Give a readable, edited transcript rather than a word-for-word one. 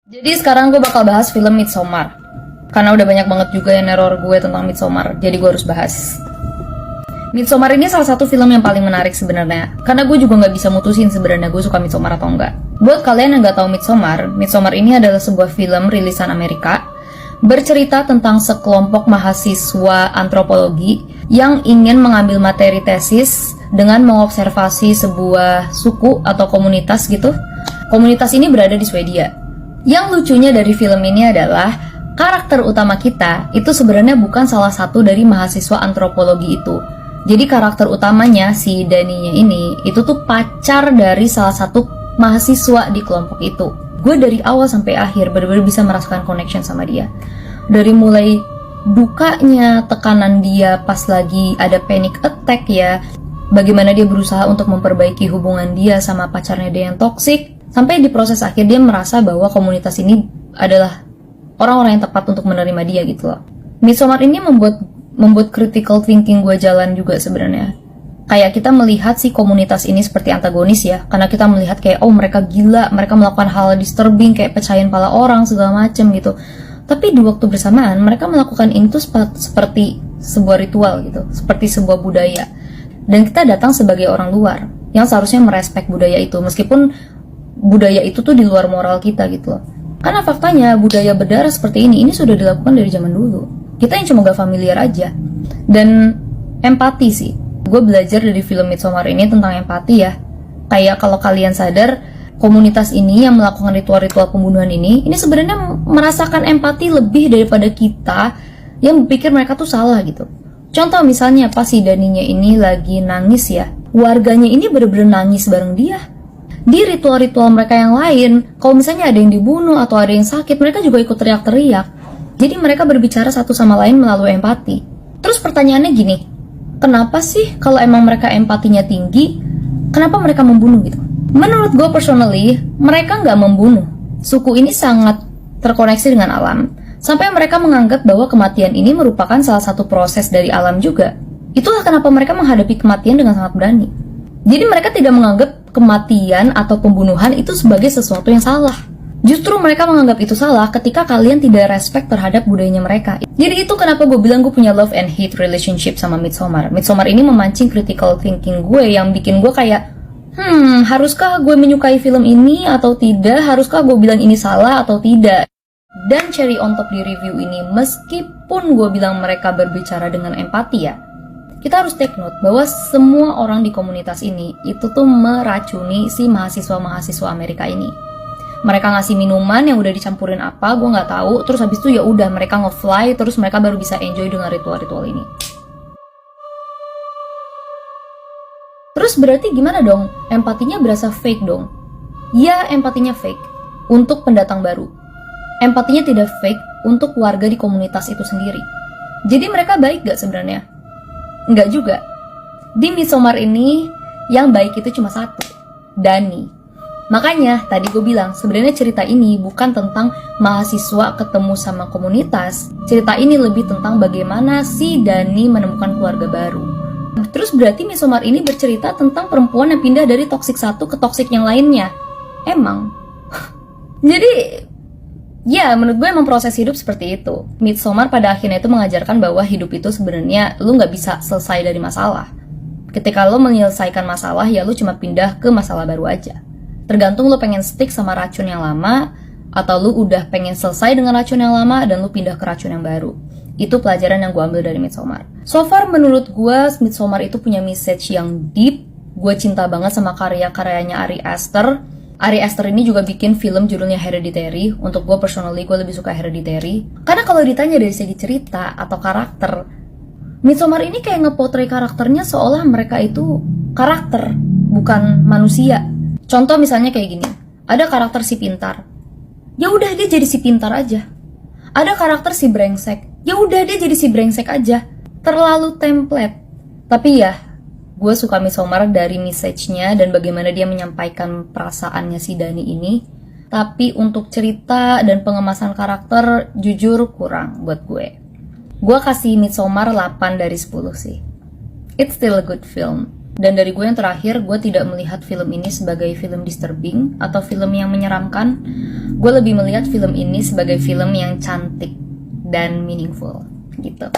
Jadi sekarang gue bakal bahas film Midsommar. Karena udah banyak banget juga yang neror gue tentang Midsommar, jadi gue harus bahas. Midsommar ini salah satu film yang paling menarik sebenarnya, karena gue juga nggak bisa mutusin sebenarnya gue suka Midsommar atau enggak. Buat kalian yang nggak tahu Midsommar ini adalah sebuah film rilisan Amerika, bercerita tentang sekelompok mahasiswa antropologi yang ingin mengambil materi tesis dengan mengobservasi sebuah suku atau komunitas gitu. Komunitas ini berada di Swedia. Yang lucunya dari film ini adalah karakter utama kita itu sebenarnya bukan salah satu dari mahasiswa antropologi itu. Jadi karakter utamanya si Daninya ini itu tuh pacar dari salah satu mahasiswa di kelompok itu. Gue dari awal sampai akhir benar-benar bisa merasakan connection sama dia. Dari mulai dukanya, tekanan dia pas lagi ada panic attack ya, bagaimana dia berusaha untuk memperbaiki hubungan dia sama pacarnya dia yang toksik, sampai di proses akhir dia merasa bahwa komunitas ini adalah orang-orang yang tepat untuk menerima dia gitu loh. Midsommar ini membuat critical thinking gue jalan juga sebenarnya. Kayak kita melihat si komunitas ini seperti antagonis ya, karena kita melihat kayak oh mereka gila, mereka melakukan hal disturbing kayak pecahin kepala orang segala macem gitu. Tapi di waktu bersamaan mereka melakukan itu seperti sebuah ritual gitu, seperti sebuah budaya. Dan kita datang sebagai orang luar yang seharusnya merespek budaya itu, meskipun budaya itu tuh di luar moral kita gitu loh. Karena faktanya budaya berdarah seperti ini sudah dilakukan dari zaman dulu. Kita yang cuma gak familiar aja. Dan empati sih. Gue belajar dari film Midsommar ini tentang empati ya. Kayak kalau kalian sadar, komunitas ini yang melakukan ritual-ritual pembunuhan ini sebenarnya merasakan empati lebih daripada kita yang berpikir mereka tuh salah gitu. Contoh misalnya pas si Daninya ini lagi nangis ya, warganya ini bener-bener nangis bareng dia. Di ritual-ritual mereka yang lain, kalau misalnya ada yang dibunuh atau ada yang sakit, mereka juga ikut teriak-teriak. Jadi mereka berbicara satu sama lain melalui empati. Terus pertanyaannya gini, kenapa sih kalau emang mereka empatinya tinggi, kenapa mereka membunuh gitu? Menurut gue personally, mereka nggak membunuh. Suku ini sangat terkoneksi dengan alam, sampai mereka menganggap bahwa kematian ini merupakan salah satu proses dari alam juga. Itulah kenapa mereka menghadapi kematian dengan sangat berani. Jadi mereka tidak menganggap kematian atau pembunuhan itu sebagai sesuatu yang salah. Justru mereka menganggap itu salah ketika kalian tidak respect terhadap budayanya mereka. Jadi itu kenapa gue bilang gue punya love and hate relationship sama Midsommar. Midsommar ini memancing critical thinking gue yang bikin gue kayak haruskah gue menyukai film ini atau tidak? Haruskah gue bilang ini salah atau tidak? Dan cherry on top di review ini, meskipun gue bilang mereka berbicara dengan empati ya, kita harus take note bahwa semua orang di komunitas ini itu tuh meracuni si mahasiswa-mahasiswa Amerika ini. Mereka ngasih minuman yang udah dicampurin apa, gue nggak tahu. Terus habis itu ya udah mereka nge-fly, terus mereka baru bisa enjoy dengan ritual-ritual ini. Terus berarti gimana dong? Empatinya berasa fake dong? Ya, empatinya fake untuk pendatang baru. Empatinya tidak fake untuk warga di komunitas itu sendiri. Jadi mereka baik gak sebenarnya? Enggak juga. Di Midsommar ini yang baik itu cuma satu, Dani. Makanya tadi gue bilang sebenarnya cerita ini bukan tentang mahasiswa ketemu sama komunitas. Cerita ini lebih tentang bagaimana si Dani menemukan keluarga baru. Terus berarti Midsommar ini bercerita tentang perempuan yang pindah dari toksik satu ke toksik yang lainnya. Emang. Jadi ya, menurut gue emang proses hidup seperti itu. Midsommar pada akhirnya itu mengajarkan bahwa hidup itu sebenarnya lu nggak bisa selesai dari masalah. Ketika lu menyelesaikan masalah, ya lu cuma pindah ke masalah baru aja. Tergantung lu pengen stick sama racun yang lama, atau lu udah pengen selesai dengan racun yang lama dan lu pindah ke racun yang baru. Itu pelajaran yang gue ambil dari Midsommar. So far menurut gue, Midsommar itu punya message yang deep. Gue cinta banget sama karya-karyanya Ari Aster. Ari Aster ini juga bikin film judulnya Hereditary. Untuk gue personally, gue lebih suka Hereditary. Karena kalau ditanya dari segi cerita atau karakter, Midsommar ini kayak nge-portray karakternya seolah mereka itu karakter, bukan manusia. Contoh misalnya kayak gini, ada karakter si pintar. Ya udah dia jadi si pintar aja. Ada karakter si brengsek. Ya udah dia jadi si brengsek aja. Terlalu template. Tapi ya, gue suka Midsommar dari message-nya dan bagaimana dia menyampaikan perasaannya si Dani ini. Tapi untuk cerita dan pengemasan karakter, jujur kurang buat gue. Gue kasih Midsommar 8 dari 10 sih. It's still a good film. Dan dari gue yang terakhir, gue tidak melihat film ini sebagai film disturbing atau film yang menyeramkan. Gue lebih melihat film ini sebagai film yang cantik dan meaningful gitu.